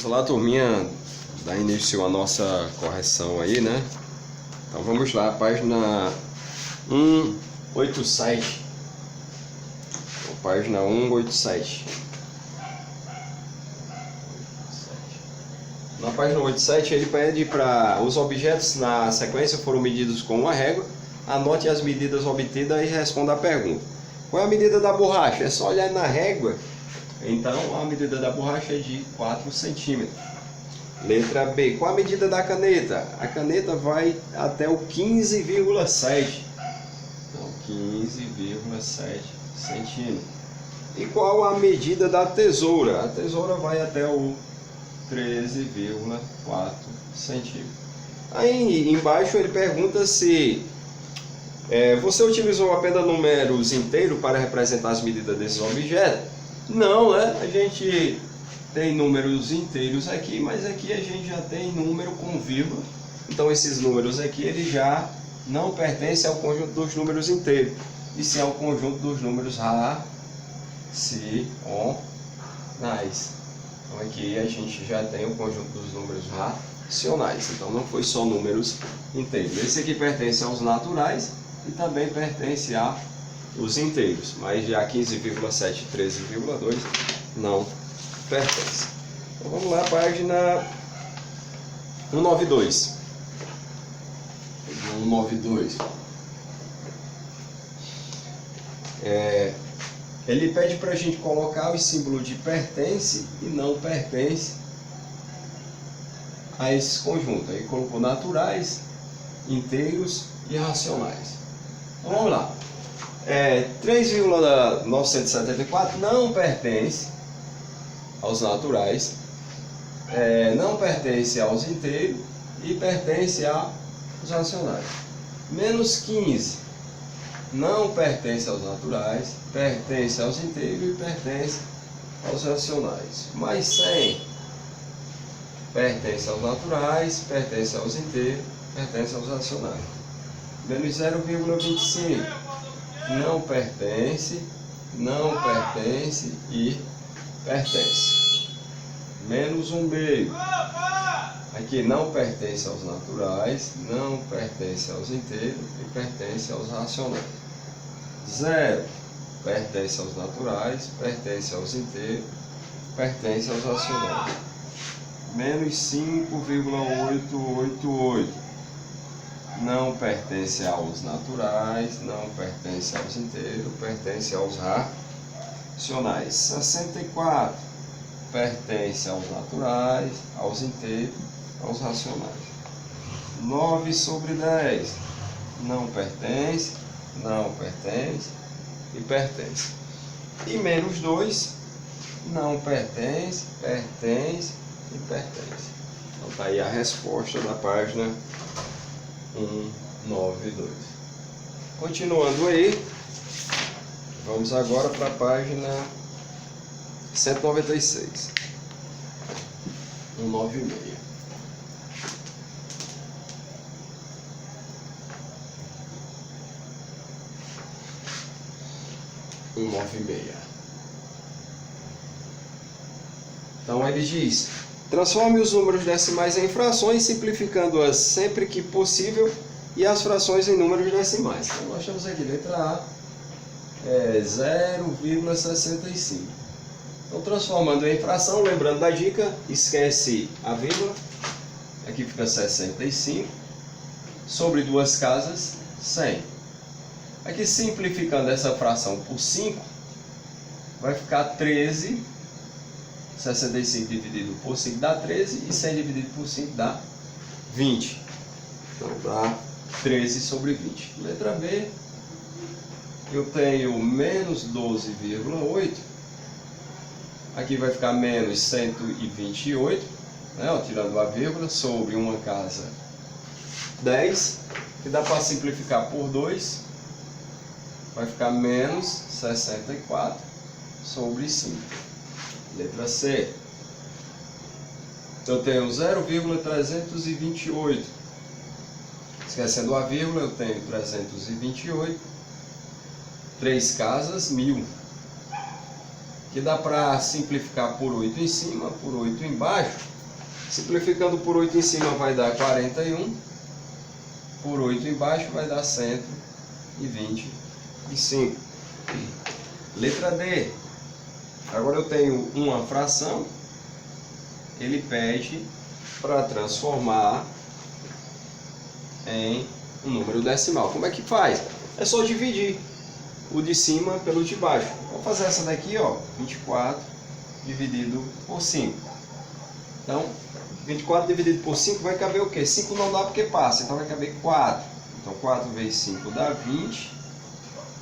Vamos lá, turminha, dar início à nossa correção aí, né? Então vamos lá, página 187. Página 187. Na página 187 ele pede para os objetos na sequência foram medidos com uma régua. Anote as medidas obtidas e responda a pergunta. Qual é a medida da borracha? É só olhar na régua. Então a medida da borracha é de 4 centímetros. Letra B. Qual a medida da caneta? A caneta vai até o 15,7. Então 15,7 centímetros. E qual a medida da tesoura? A tesoura vai até o 13,4 centímetros. Aí embaixo ele pergunta se você utilizou apenas números inteiros para representar as medidas desses objetos? Não, né? A gente tem números inteiros aqui, mas aqui a gente já tem número com vírgula. Então esses números aqui ele já não pertencem ao conjunto dos números inteiros, e sim ao conjunto dos números racionais. Então aqui a gente já tem o conjunto dos números racionais. Então não foi só números inteiros. Esse aqui pertence aos naturais e também pertence aos inteiros, mas já 15,7 e 13,2 não pertence. Então vamos lá, página 192. 192. Ele pede para a gente colocar o símbolo de pertence e não pertence a esses conjuntos. Aí colocou naturais, inteiros e racionais. Então vamos lá. 3,974 não pertence aos naturais, não pertence aos inteiros e pertence aos racionais. Menos 15 não pertence aos naturais, pertence aos inteiros e pertence aos racionais. Mais 100 pertence aos naturais, pertence aos inteiros, pertence aos racionais. Menos 0,25 não pertence e pertence. Menos 1/2 aqui não pertence aos naturais, não pertence aos inteiros e pertence aos racionais. 0 pertence aos naturais, pertence aos inteiros, pertence aos racionais. Menos 5,888 não pertence aos naturais, não pertence aos inteiros, pertence aos racionais. 64 pertence aos naturais, aos inteiros, aos racionais. 9/10 não pertence e pertence. E menos 2 não pertence e pertence. Então tá aí a resposta da página 192. Continuando aí, vamos agora para a página 196. 196. Então ele diz: transforme os números decimais em frações, simplificando-as sempre que possível, e as frações em números decimais. Então nós temos aqui, letra A, 0,65. Então transformando em fração, lembrando da dica, esquece a vírgula, aqui fica 65, sobre duas casas, 100. Aqui simplificando essa fração por 5, vai ficar 13. 65 dividido por 5 dá 13 e 100 dividido por 5 dá 20. Então dá 13/20. Letra B, eu tenho menos 12,8. Aqui vai ficar menos 128, né, tirando a vírgula, sobre uma casa 10, que dá para simplificar por 2, vai ficar menos 64/5. Letra C. Eu tenho 0,328. Esquecendo a vírgula, eu tenho 328. 3 casas, 1000. que dá para simplificar por 8 em cima, por 8 embaixo. Simplificando por 8 em cima vai dar 41, por 8 embaixo vai dar 125. Letra D. Agora eu tenho uma fração, ele pede para transformar em um número decimal. Como é que faz? É só dividir o de cima pelo de baixo. Vou fazer essa daqui, ó, 24 dividido por 5. Então, 24 dividido por 5 vai caber o quê? 5 não dá porque passa, então vai caber 4. Então 4 vezes 5 dá 20.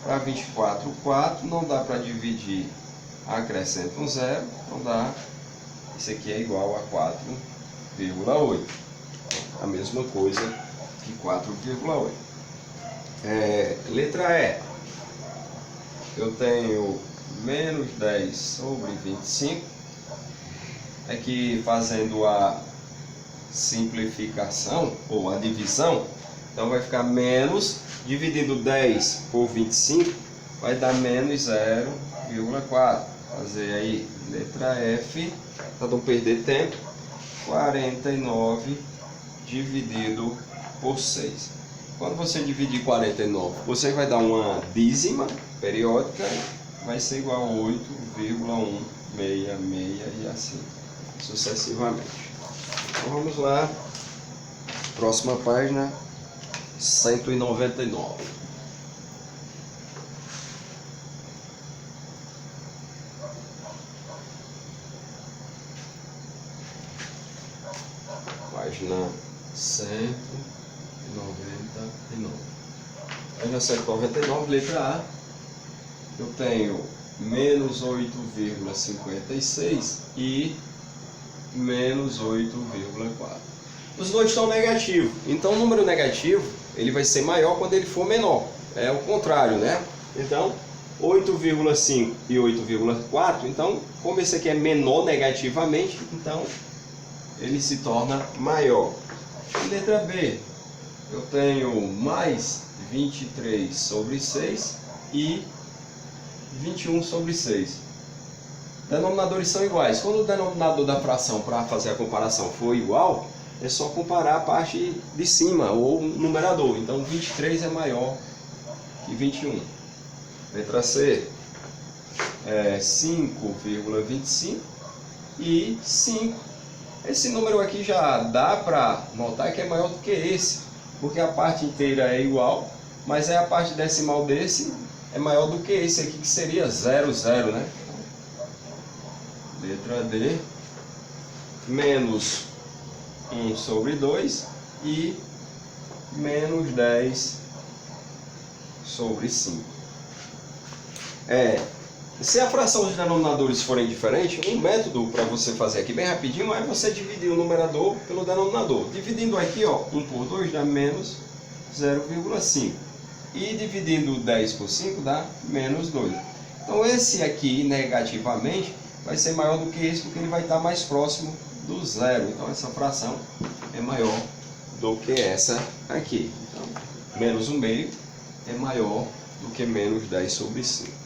Para 24, 4 não dá para dividir, acrescenta um zero, não dá. Isso aqui é igual a 4,8. A mesma coisa que 4,8. Letra E. Eu tenho menos 10 sobre 25. Aqui fazendo a simplificação ou a divisão, então vai ficar menos, dividindo 10 por 25, vai dar menos 0,4. Fazer aí, letra F, para não perder tempo, 49 dividido por 6. Quando você dividir 49, você vai dar uma dízima periódica, vai ser igual a 8,166 e assim sucessivamente. Então vamos lá, próxima página, 199. Página 199. Página 199, letra A. Eu tenho menos 8,56 e menos 8,4. Os dois estão negativos. Então o número negativo ele vai ser maior quando ele for menor. É o contrário, né? Então 8,5 e 8,4. Então, como esse aqui é menor negativamente, então ele se torna maior. Letra B. Eu tenho mais 23 sobre 6 e 21 sobre 6. Denominadores são iguais. Quando o denominador da fração, para fazer a comparação, for igual, é só comparar a parte de cima, ou o numerador. Então 23 é maior que 21. Letra C. 5,25 e 5. Esse número aqui já dá para notar que é maior do que esse, porque a parte inteira é igual, mas a parte decimal desse é maior do que esse aqui, que seria 0, 0, né? Letra D. Menos 1 sobre 2 e menos 10 sobre 5. Se a fração dos denominadores forem diferentes, um método para você fazer aqui bem rapidinho é você dividir o numerador pelo denominador. Dividindo aqui, ó, 1 por 2 dá menos 0,5. E dividindo 10 por 5 dá menos 2. Então esse aqui, negativamente, vai ser maior do que esse, porque ele vai estar mais próximo do zero. Então essa fração é maior do que essa aqui. Então, menos 1/2 é maior do que menos 10 sobre 5.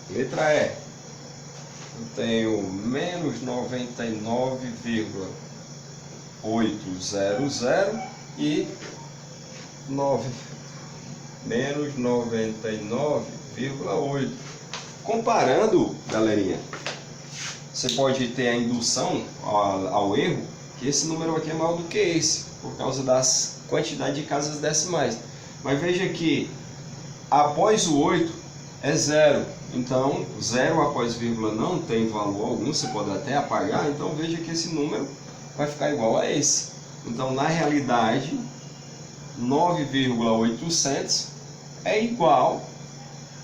Letra E. Eu tenho menos 99,800 e menos 99,8. Comparando, galerinha, você pode ter a indução ao erro, que esse número aqui é maior do que esse, por causa das quantidade de casas decimais. Mas veja que após o 8 é 0. Então, 0 após vírgula não tem valor algum, você pode até apagar. Então, veja que esse número vai ficar igual a esse. Então, na realidade, 9,800 é igual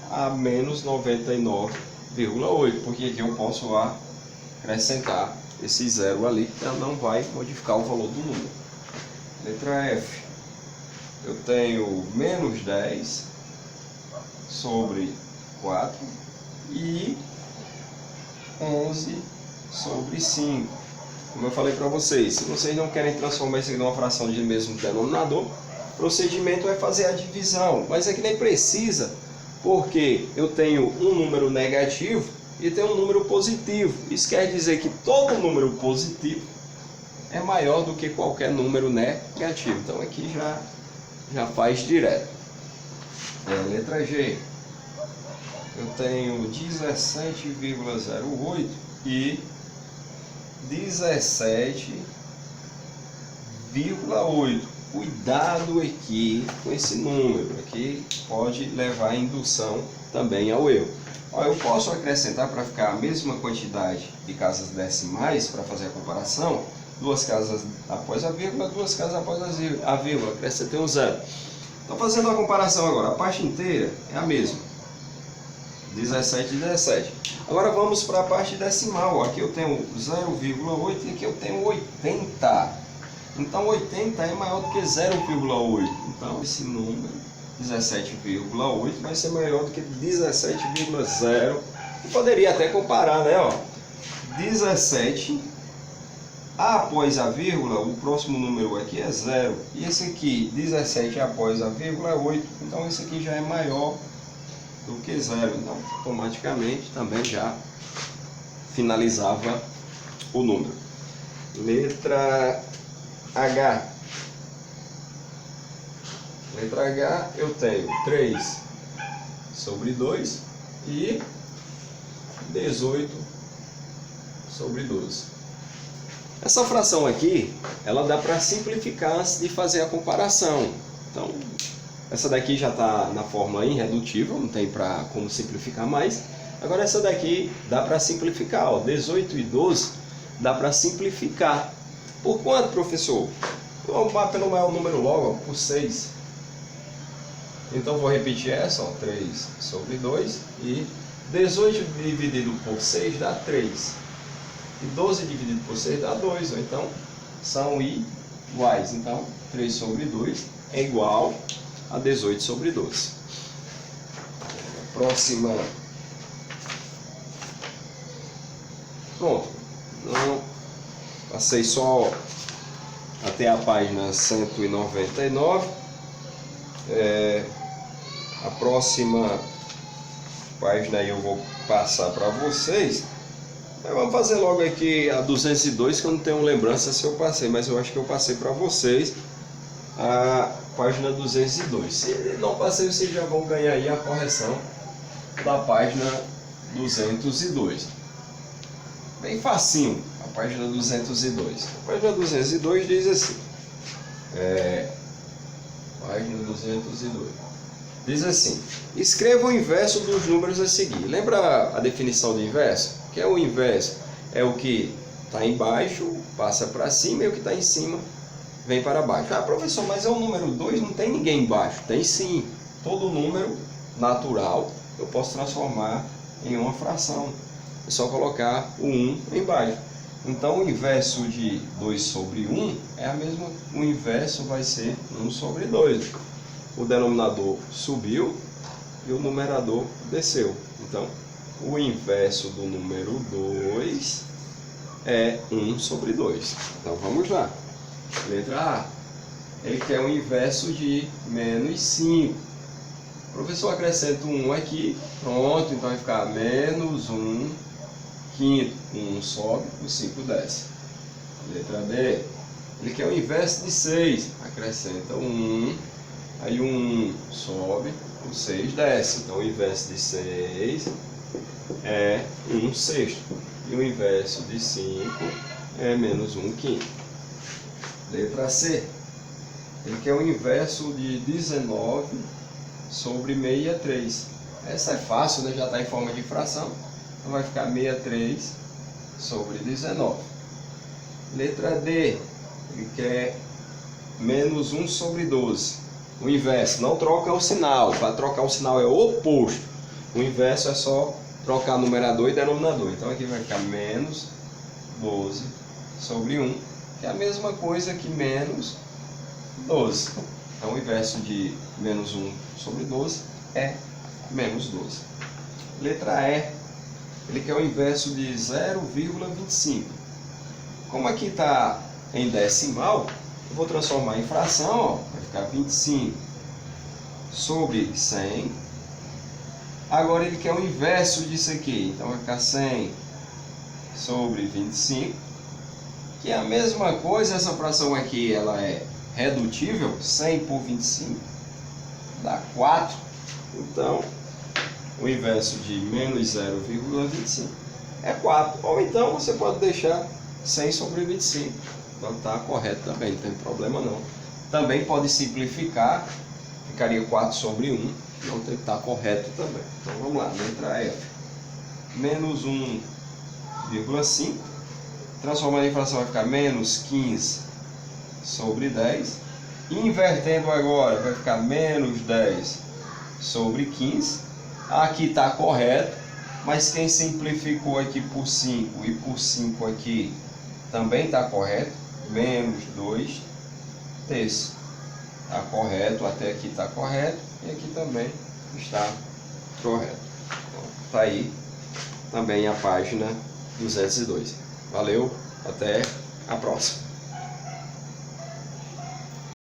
a menos 99,8, porque aqui eu posso acrescentar esse zero ali, então não vai modificar o valor do número. Letra F. Eu tenho menos 10 sobre 4 e 11 sobre 5. Como eu falei para vocês, se vocês não querem transformar isso aqui numa fração de mesmo denominador, o procedimento é fazer a divisão, mas aqui nem precisa, porque eu tenho um número negativo e tenho um número positivo. Isso quer dizer que todo número positivo é maior do que qualquer número negativo. Então aqui já faz direto. Letra G. Eu tenho 17,08 e 17,8. Cuidado aqui com esse número. Aqui pode levar a indução também ao erro. Eu posso acrescentar para ficar a mesma quantidade de casas decimais para fazer a comparação. Duas casas após a vírgula, duas casas após a vírgula. Acrescentei um zero. Estou fazendo a comparação agora. A parte inteira é a mesma. 17 e 17. Agora vamos para a parte decimal. Aqui eu tenho 0,8 e aqui eu tenho 80. Então 80 é maior do que 0,8. Então esse número, 17,8, vai ser maior do que 17,0. E poderia até comparar, né? 17 após a vírgula, o próximo número aqui é 0. E esse aqui, 17 após a vírgula, é 8. Então esse aqui já é maior do que 0. Então automaticamente também já finalizava o número. Letra H. Letra H, eu tenho 3 sobre 2 e 18 sobre 12. Essa fração aqui, ela dá para simplificar antes de fazer a comparação. Então, essa daqui já está na forma irredutível, não tem como simplificar mais. Agora essa daqui dá para simplificar, 18 e 12 dá para simplificar. Por quanto, professor? Vamos pelo maior número logo, por 6. Então vou repetir essa, 3 sobre 2 e 18 dividido por 6 dá 3. E 12 dividido por 6 dá 2, então são iguais. Então 3 sobre 2 é igual a 18 sobre 12. Próxima. Pronto. Não, passei só até a página 199. A próxima página aí eu vou passar para vocês. Vamos fazer logo aqui a 202, que eu não tenho lembrança se eu passei, mas eu acho que eu passei para vocês a página 202. Se não passei, vocês já vão ganhar aí a correção da página 202. Bem facinho, a página 202. A página 202 diz assim, página 202. Diz assim, escreva o inverso dos números a seguir. Lembra a definição de inverso? Que é o inverso, é o que está embaixo, passa para cima, e o que está em cima vem para baixo. Ah, professor, mas é o número 2, não tem ninguém embaixo. Tem sim, todo número natural eu posso transformar em uma fração. É só colocar o 1 embaixo. Então o inverso de 2 sobre 1 é a mesma, o inverso vai ser 1 sobre 2. O denominador subiu e o numerador desceu. Então o inverso do número 2 é 1 sobre 2. Então vamos lá. Letra A. Ele quer o inverso de menos 5. O professor acrescenta um 1 aqui. Pronto, então vai ficar menos 1 quinto. 1 sobe, o 5 desce. Letra B. Ele quer o inverso de 6. Acrescenta 1. Aí o 1 sobe, o 6 desce. Então o inverso de 6 é 1 sexto. E o inverso de 5 é menos 1 quinto. Letra C. Ele quer o inverso de 19 sobre 63. Essa é fácil, né? Já está em forma de fração. Então vai ficar 63 sobre 19. Letra D. Ele quer menos 1 sobre 12. O inverso, não troca o sinal. Para trocar o sinal é o oposto. O inverso é só trocar numerador e denominador. Então aqui vai ficar menos 12 sobre 1, que é a mesma coisa que menos 12. Então o inverso de menos 1 sobre 12 é menos 12. Letra E. Ele quer o inverso de 0,25. Como aqui está em decimal, eu vou transformar em fração, vai ficar 25 sobre 100 Agora ele quer o inverso disso aqui, então vai ficar 100 sobre 25, que é a mesma coisa. Essa fração aqui ela é redutível, 100 por 25 dá 4, então o inverso de menos 0,25 é 4, ou então você pode deixar 100 sobre 25, então está correto também, não tem problema não. Também pode simplificar, ficaria 4 sobre 1, então tem que estar correto também. Então vamos lá, letra F, menos 1,5, transformando em fração vai ficar menos 15 sobre 10, invertendo agora vai ficar menos 10 sobre 15, aqui está correto, mas quem simplificou aqui por 5 e por 5 aqui também está correto, menos 2 terços, está correto, até aqui está correto e aqui também está correto. Então, está aí também a página 202. Valeu, até a próxima.